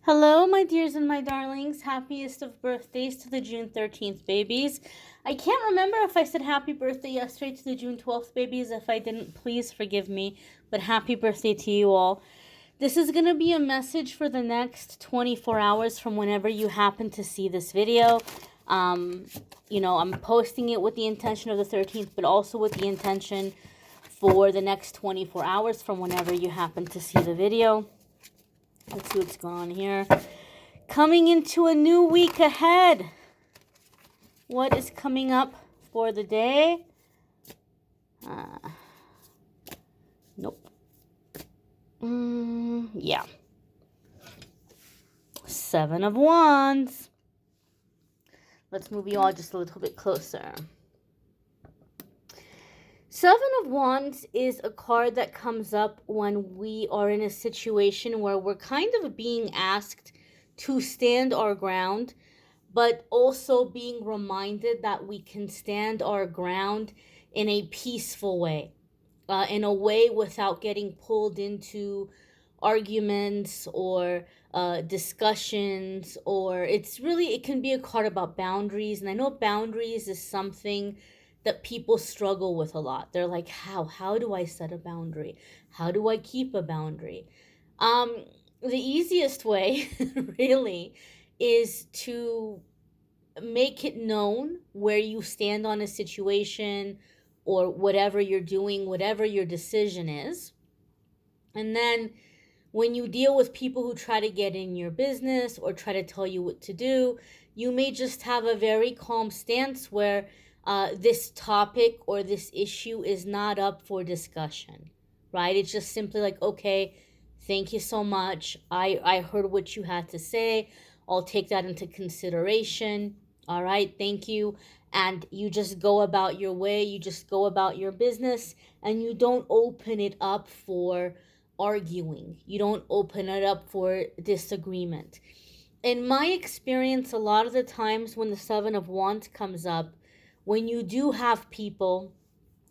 Hello, my dears and my darlings. Happiest of birthdays to the June 13th babies. I can't remember if I said happy birthday yesterday to the June 12th babies. If I didn't, please forgive me. But happy birthday to you all. This is going to be a message for the next 24 hours from whenever you happen to see this video. I'm posting it with the intention of the 13th, but also with the intention for the next 24 hours from whenever you happen to see the video. Let's see what's going on here. Coming into a new week ahead. What is coming up for the day? Nope. Yeah. Seven of Wands. Let's move you all just a little bit closer. Seven of Wands is a card that comes up when we are in a situation where we're kind of being asked to stand our ground, but also being reminded that we can stand our ground in a peaceful way, in a way without getting pulled into arguments or discussions, or it can be a card about boundaries. And I know boundaries is something that people struggle with a lot. They're like, how do I set a boundary? How do I keep a boundary? The easiest way really is to make it known where you stand on a situation or whatever you're doing, whatever your decision is. And then when you deal with people who try to get in your business or try to tell you what to do, you may just have a very calm stance where this topic or this issue is not up for discussion, right? It's just simply like, okay, thank you so much. I heard what you had to say. I'll take that into consideration. All right, thank you. And you just go about your way. You just go about your business, and you don't open it up for arguing. You don't open it up for disagreement. In my experience, a lot of the times when the Seven of Wands comes up, when you do have people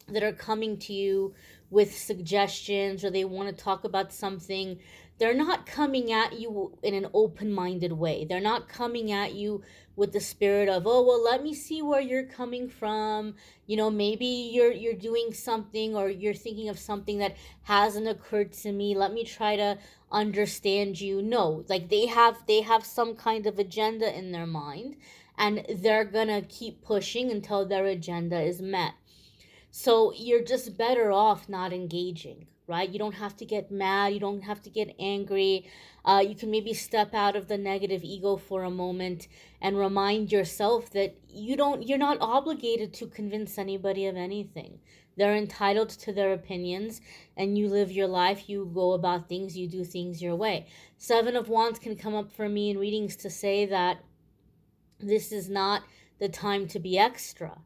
that are coming to you with suggestions or they want to talk about something, they're not coming at you in an open-minded way. They're not coming at you with the spirit of, oh, well, let me see where you're coming from. Maybe you're doing something or you're thinking of something that hasn't occurred to me. Let me try to understand you. No, like they have some kind of agenda in their mind, and they're gonna keep pushing until their agenda is met. So you're just better off not engaging, right? You don't have to get mad. You don't have to get angry. You can maybe step out of the negative ego for a moment and remind yourself that you're not obligated to convince anybody of anything. They're entitled to their opinions, and you live your life. You go about things. You do things your way. Seven of Wands can come up for me in readings to say that this is not the time to be extra,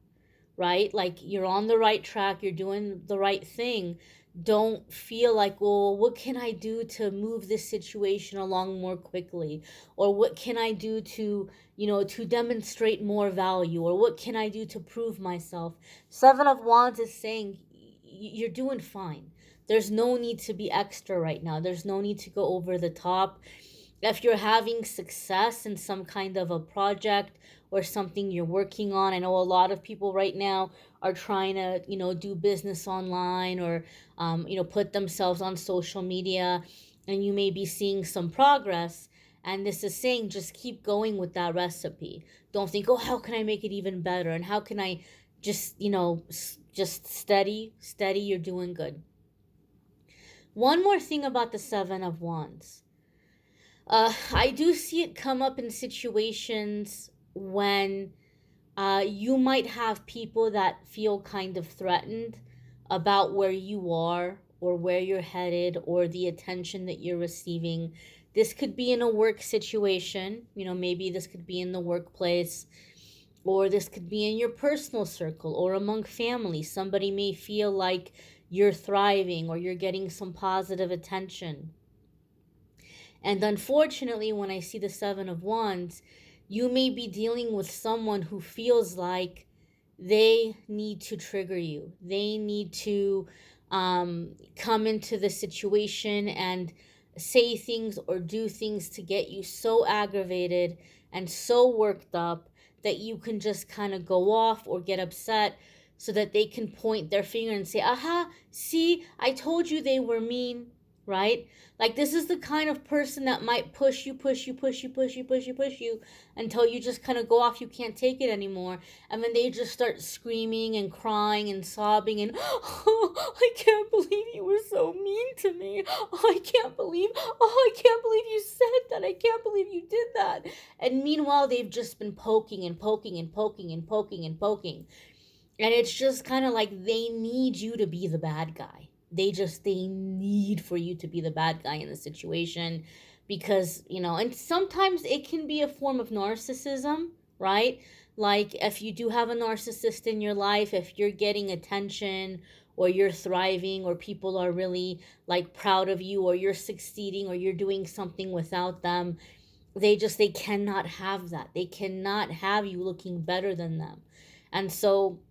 right? Like you're on the right track, you're doing the right thing. Don't feel like, well, what can I do to move this situation along more quickly? Or what can I do to demonstrate more value? Or what can I do to prove myself? Seven of Wands is saying you're doing fine. There's no need to be extra right now. There's no need to go over the top. If you're having success in some kind of a project or something you're working on, I know a lot of people right now are trying to do business online or put themselves on social media, and you may be seeing some progress. And this is saying just keep going with that recipe. Don't think, oh, how can I make it even better, and how can I just steady, you're doing good. One more thing about the Seven of Wands. I do see it come up in situations when you might have people that feel kind of threatened about where you are or where you're headed or the attention that you're receiving. This could be in a work situation, maybe this could be in the workplace, or this could be in your personal circle or among family. Somebody may feel like you're thriving or you're getting some positive attention. And unfortunately, when I see the Seven of Wands, you may be dealing with someone who feels like they need to trigger you. They need to come into the situation and say things or do things to get you so aggravated and so worked up that you can just kind of go off or get upset so that they can point their finger and say, aha, see, I told you they were mean, right? Like, this is the kind of person that might push you until you just kind of go off. You can't take it anymore. And then they just start screaming and crying and sobbing and, oh, I can't believe you were so mean to me. I can't believe you said that. I can't believe you did that. And meanwhile, they've just been poking and poking and poking and poking and poking. And it's just kind of like they need you to be the bad guy. They need for you to be the bad guy in the situation because, and sometimes it can be a form of narcissism, right? Like if you do have a narcissist in your life, if you're getting attention or you're thriving or people are really like proud of you or you're succeeding or you're doing something without them, they cannot have that. They cannot have you looking better than them. And so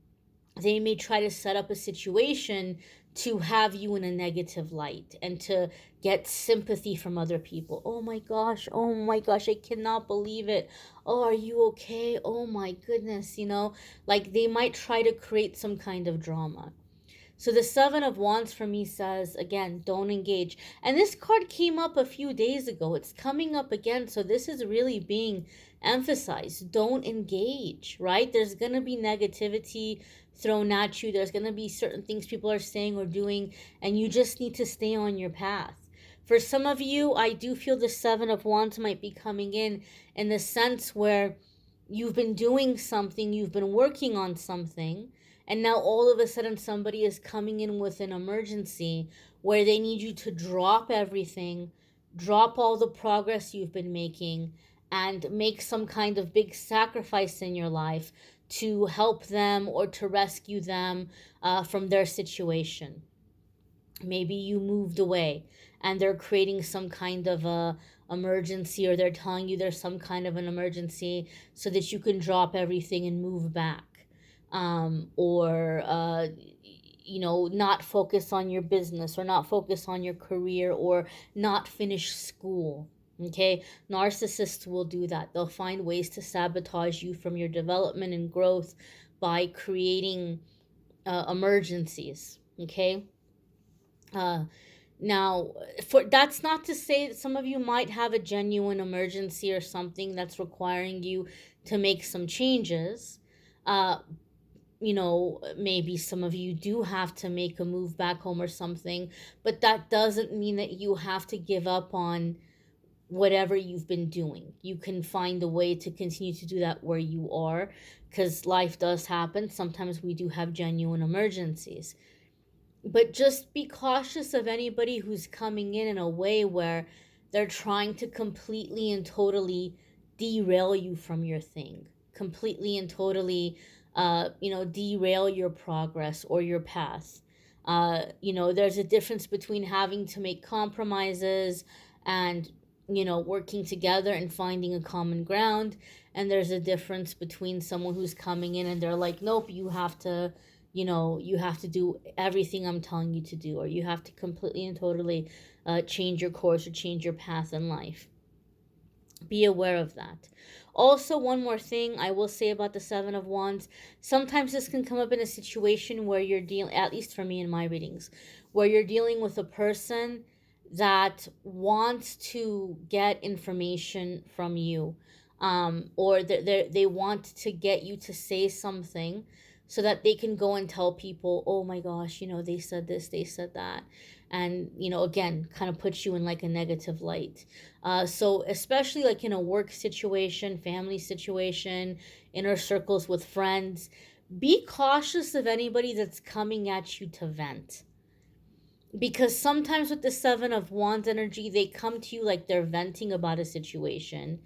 they may try to set up a situation to have you in a negative light and to get sympathy from other people. Oh my gosh, I cannot believe it. Oh, are you okay? Oh my goodness, like they might try to create some kind of drama. So the Seven of Wands for me says, again, don't engage. And this card came up a few days ago. It's coming up again. So this is really being emphasized. Don't engage, right? There's going to be negativity thrown at you. There's going to be certain things people are saying or doing, and you just need to stay on your path. For some of you, I do feel the Seven of Wands might be coming in the sense where you've been doing something, you've been working on something, and now all of a sudden somebody is coming in with an emergency where they need you to drop everything, drop all the progress you've been making, and make some kind of big sacrifice in your life to help them or to rescue them from their situation. Maybe you moved away and they're creating some kind of a emergency, or they're telling you there's some kind of an emergency so that you can drop everything and move back, or not focus on your business or not focus on your career or not finish school. Okay, narcissists will do that. They'll find ways to sabotage you from your development and growth by creating emergencies. Okay. Now, for that's not to say that some of you might have a genuine emergency or something that's requiring you to make some changes. Maybe some of you do have to make a move back home or something, but that doesn't mean that you have to give up on whatever you've been doing. You can find a way to continue to do that where you are, because life does happen. Sometimes we do have genuine emergencies. But just be cautious of anybody who's coming in a way where they're trying to completely and totally derail you from your thing, completely and totally, derail your progress or your path. There's a difference between having to make compromises and, working together and finding a common ground. And there's a difference between someone who's coming in and they're like, nope, you have to do everything I'm telling you to do, or you have to completely and totally change your course or change your path in life. Be aware of that. Also, one more thing I will say about the Seven of Wands. Sometimes this can come up in a situation where you're dealing, at least for me in my readings, where you're dealing with a person that wants to get information from you, or they want to get you to say something so that they can go and tell people, oh my gosh, they said this, they said that. And, again, kind of puts you in like a negative light. So especially like in a work situation, family situation, inner circles with friends, be cautious of anybody that's coming at you to vent. Because sometimes with the Seven of Wands energy, they come to you like they're venting about a situation.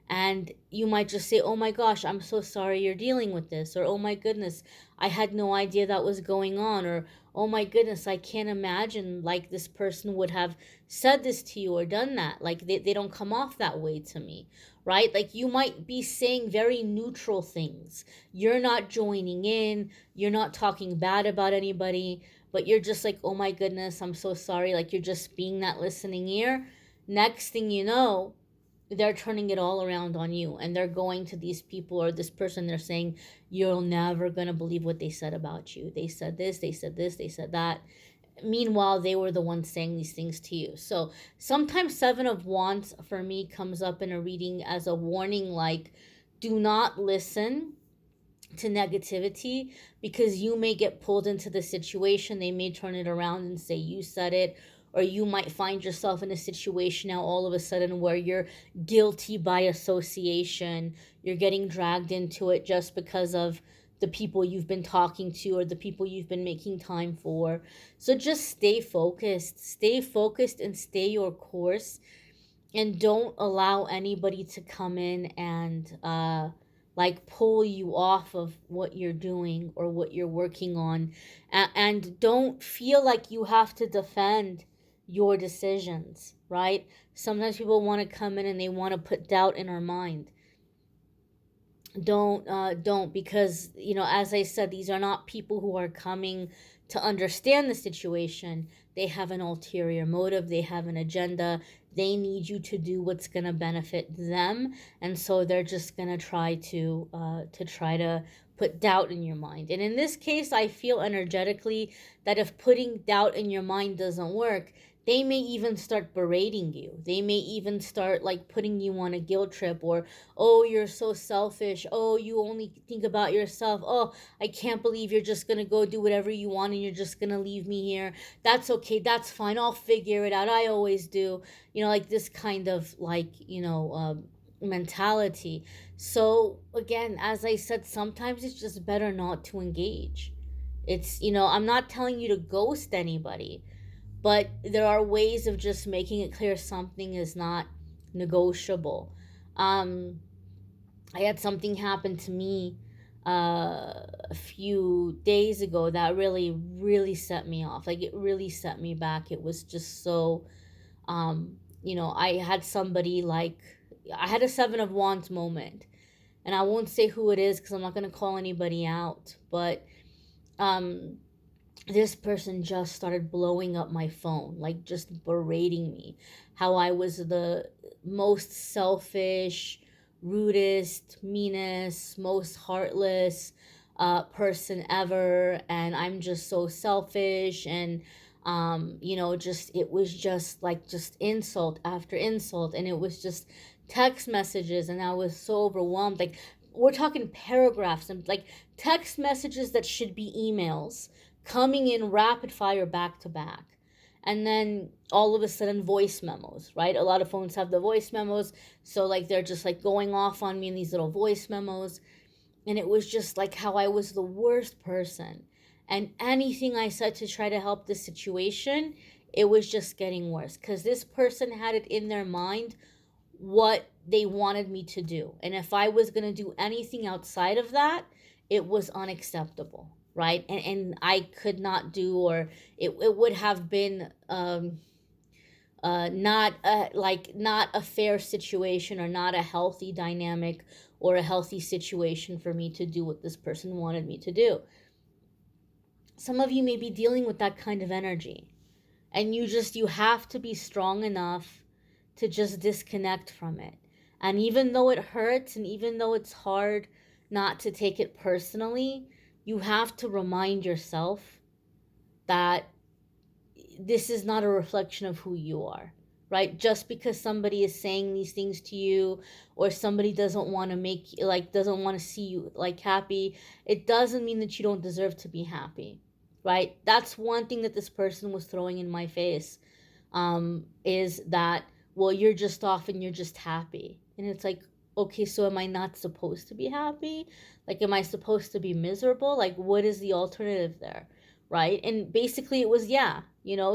And you might just say, oh my gosh, I'm so sorry you're dealing with this. Or, oh my goodness, I had no idea that was going on. Or, oh my goodness, I can't imagine like this person would have said this to you or done that. Like they don't come off that way to me, right? Like you might be saying very neutral things. You're not joining in. You're not talking bad about anybody. But you're just like, oh my goodness, I'm so sorry. Like you're just being that listening ear. Next thing you know, they're turning it all around on you, and they're going to these people or this person, they're saying, you're never going to believe what they said about you. They said this, they said this, they said that. Meanwhile, they were the ones saying these things to you. So sometimes Seven of Wands for me comes up in a reading as a warning, like, do not listen to negativity, because you may get pulled into the situation. They may turn it around and say you said it, or you might find yourself in a situation now all of a sudden where you're guilty by association. You're getting dragged into it just because of the people you've been talking to or the people you've been making time for. So just stay focused and stay your course, and don't allow anybody to come in and like pull you off of what you're doing or what you're working on. And don't feel like you have to defend your decisions, right? Sometimes people want to come in and they want to put doubt in our mind. Don't, because, you know, as I said, these are not people who are coming to understand the situation. They have an ulterior motive, they have an agenda, they need you to do what's going to benefit them, and so they're just going to try to put doubt in your mind. And in this case, I feel energetically that if putting doubt in your mind doesn't work, they may even start berating you. They may even start like putting you on a guilt trip, or, oh, you're so selfish. Oh, you only think about yourself. Oh, I can't believe you're just going to go do whatever you want and you're just going to leave me here. That's okay. That's fine. I'll figure it out. I always do. You know, like this kind of like, mentality. So again, as I said, sometimes it's just better not to engage. It's, I'm not telling you to ghost anybody, but there are ways of just making it clear something is not negotiable. Um, I had something happen to me a few days ago that really, really set me off. Like, it really set me back. It was just so, I had somebody like, I had a Seven of Wands moment. And I won't say who it is because I'm not going to call anybody out. But um, this person just started blowing up my phone, like just berating me, how I was the most selfish, rudest, meanest, most heartless person ever, and I'm just so selfish. And just, it was just like just insult after insult, and it was just text messages, and I was so overwhelmed. Like, we're talking paragraphs and like text messages that should be emails coming in rapid fire back to back. And then all of a sudden, voice memos, right? A lot of phones have the voice memos. So, like, they're just like going off on me in these little voice memos. And it was just like how I was the worst person. And anything I said to try to help the situation, it was just getting worse. Because this person had it in their mind what they wanted me to do. And if I was going to do anything outside of that, it was unacceptable, right? And I could not do, or it would have been not a fair situation, or not a healthy dynamic, or a healthy situation for me to do what this person wanted me to do. Some of you may be dealing with that kind of energy, and you have to be strong enough to just disconnect from it. And even though it hurts, and even though it's hard not to take it personally, you have to remind yourself that this is not a reflection of who you are, right? Just because somebody is saying these things to you, or somebody doesn't want to see you like happy, it doesn't mean that you don't deserve to be happy, right? That's one thing that this person was throwing in my face, is that, well, you're just off and you're just happy. And it's like, okay, so am I not supposed to be happy? Like, am I supposed to be miserable? Like, what is the alternative there? Right? And basically it was, yeah,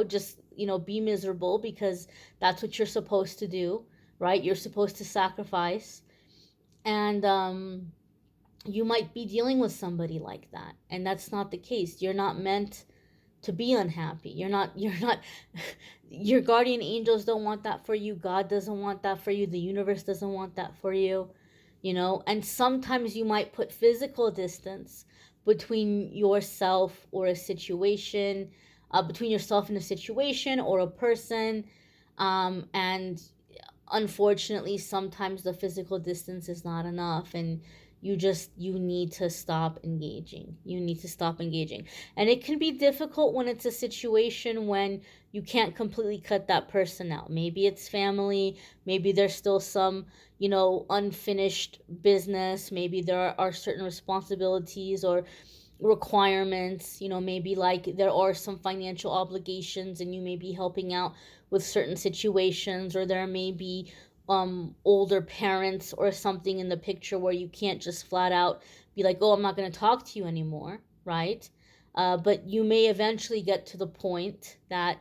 just, be miserable, because that's what you're supposed to do, right? You're supposed to sacrifice. And you might be dealing with somebody like that, and that's not the case. You're not meant to be unhappy. You're not your guardian angels don't want that for you. God doesn't want that for you. The universe doesn't want that for you. And sometimes you might put physical distance between yourself or a situation, between yourself and a situation or a person, And unfortunately, sometimes the physical distance is not enough, and you need to stop engaging. You need to stop engaging. And it can be difficult when it's a situation when you can't completely cut that person out. Maybe it's family, maybe there's still some, unfinished business, maybe there are certain responsibilities or requirements, maybe like there are some financial obligations and you may be helping out with certain situations, or there may be older parents or something in the picture where you can't just flat out be like, oh, I'm not going to talk to you anymore, right? But you may eventually get to the point that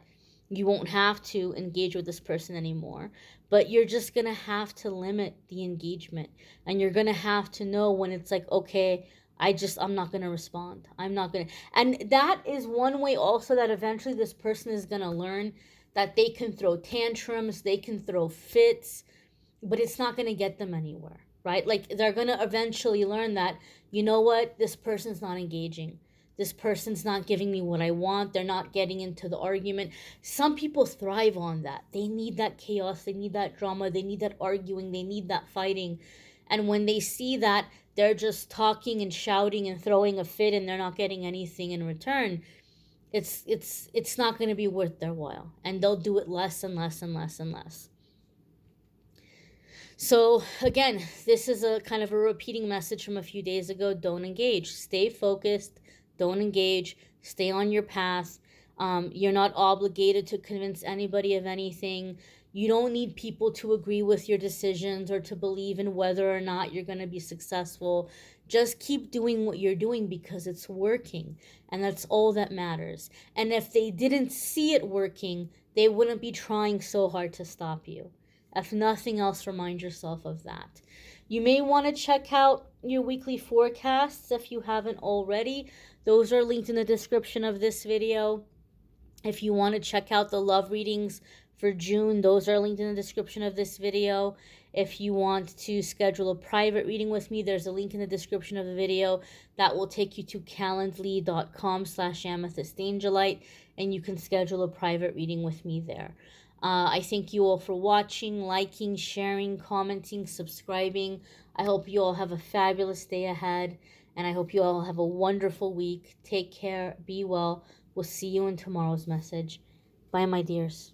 you won't have to engage with this person anymore, but you're just going to have to limit the engagement, and you're going to have to know when it's like, okay, I'm not going to respond. I'm not going to. And that is one way also that eventually this person is going to learn that they can throw tantrums, they can throw fits, but it's not going to get them anywhere, right? Like they're going to eventually learn that, you know what, this person's not engaging. This person's not giving me what I want. They're not getting into the argument. Some people thrive on that. They need that chaos. They need that drama. They need that arguing. They need that fighting. And when they see that they're just talking and shouting and throwing a fit and they're not getting anything in return, it's not going to be worth their while, and they'll do it less and less and less and less. So again, this is a kind of a repeating message from a few days ago. Don't engage. Stay focused. Don't engage. Stay on your path. You're not obligated to convince anybody of anything. You don't need people to agree with your decisions or to believe in whether or not you're going to be successful. Just keep doing what you're doing because it's working, and that's all that matters. And if they didn't see it working, they wouldn't be trying so hard to stop you. If nothing else, remind yourself of that. You may want to check out your weekly forecasts if you haven't already. Those are linked in the description of this video. If you want to check out the love readings for June, those are linked in the description of this video. If you want to schedule a private reading with me, there's a link in the description of the video that will take you to calendly.com/amethystangelite, and you can schedule a private reading with me there. I thank you all for watching, liking, sharing, commenting, subscribing. I hope you all have a fabulous day ahead, and I hope you all have a wonderful week. Take care. Be well. We'll see you in tomorrow's message. Bye, my dears.